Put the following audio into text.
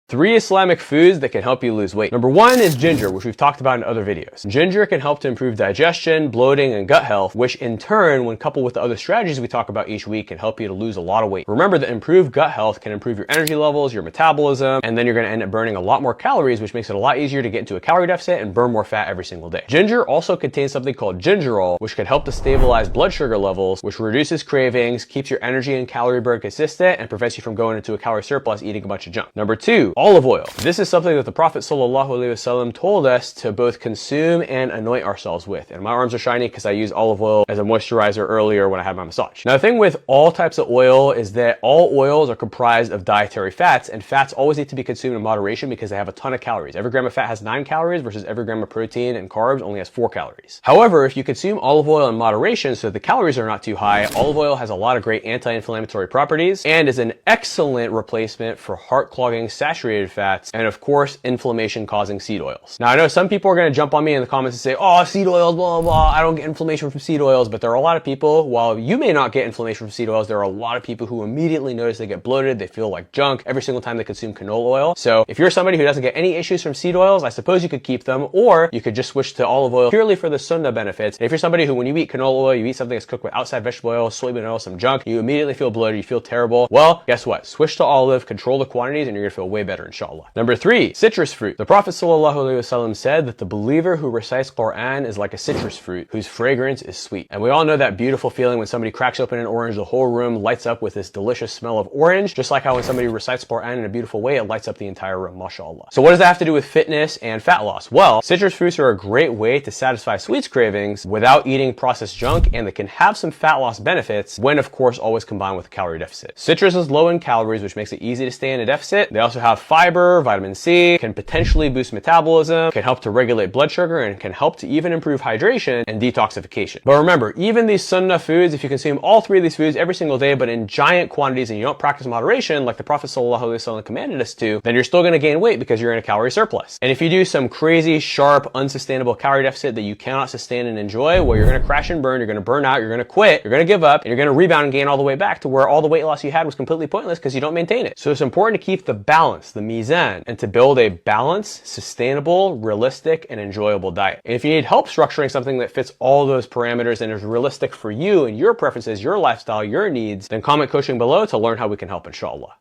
3 Islamic foods that can help you lose weight. Number 1 is ginger, which we've talked about in other videos. Ginger can help to improve digestion, bloating, and gut health, which in turn, when coupled with the other strategies we talk about each week, can help you to lose a lot of weight. Remember that improved gut health can improve your energy levels, your metabolism, and then you're going to end up burning a lot more calories, which makes it a lot easier to get into a calorie deficit and burn more fat every single day. Ginger also contains something called gingerol, which can help to stabilize blood sugar levels, which reduces cravings, keeps your energy and calorie burn consistent, and prevents you from going into a calorie surplus eating a bunch of junk. Number 2, olive oil. This is something that the Prophet ﷺ told us to both consume and anoint ourselves with. And my arms are shiny because I used olive oil as a moisturizer earlier when I had my massage. Now, the thing with all types of oil is that all oils are comprised of dietary fats, and fats always need to be consumed in moderation because they have a ton of calories. Every gram of fat has 9 calories versus every gram of protein and carbs only has 4 calories. However, if you consume olive oil in moderation so the calories are not too high, olive oil has a lot of great anti-inflammatory properties and is an excellent replacement for heart-clogging saturated fats and of course, inflammation-causing seed oils. Now, I know some people are going to jump on me in the comments and say, oh, seed oils, blah, blah, blah, I don't get inflammation from seed oils, but there are a lot of people, while you may not get inflammation from seed oils, there are a lot of people who immediately notice they get bloated, they feel like junk every single time they consume canola oil. So if you're somebody who doesn't get any issues from seed oils, I suppose you could keep them, or you could just switch to olive oil purely for the sunnah benefits. And if you're somebody who, when you eat canola oil, you eat something that's cooked with outside vegetable oil, soybean oil, some junk, you immediately feel bloated, you feel terrible, well, guess what? Switch to olive, control the quantities, and you're gonna feel way better, inshallah. Number 3, citrus fruit. The Prophet ﷺ said that the believer who recites Quran is like a citrus fruit whose fragrance is sweet. And we all know that beautiful feeling when somebody cracks open an orange, the whole room lights up with this delicious smell of orange, just like how when somebody recites Quran in a beautiful way, it lights up the entire room, mashallah. So what does that have to do with fitness and fat loss? Well, citrus fruits are a great way to satisfy sweets cravings without eating processed junk, and they can have some fat loss benefits when, of course, always combined with a calorie deficit. Citrus is low in calories, which makes it easy to stay in a deficit. They also have fiber, vitamin C, can potentially boost metabolism, can help to regulate blood sugar, and can help to even improve hydration and detoxification. But remember, even these sunnah foods, if you consume all 3 of these foods every single day, but in giant quantities, and you don't practice moderation like the Prophet ﷺ commanded us to, then you're still going to gain weight because you're in a calorie surplus. And if you do some crazy, sharp, unsustainable calorie deficit that you cannot sustain and enjoy, well, you're going to crash and burn, you're going to burn out, you're going to quit, you're going to give up, and you're going to rebound and gain all the way back to where all the weight loss you had was completely pointless because you don't maintain it. So it's important to keep the balance, the mizan, and to build a balanced, sustainable, realistic, and enjoyable diet. And if you need help structuring something that fits all those parameters and is realistic for you and your preferences, your lifestyle, your needs, then comment coaching below to learn how we can help, inshallah.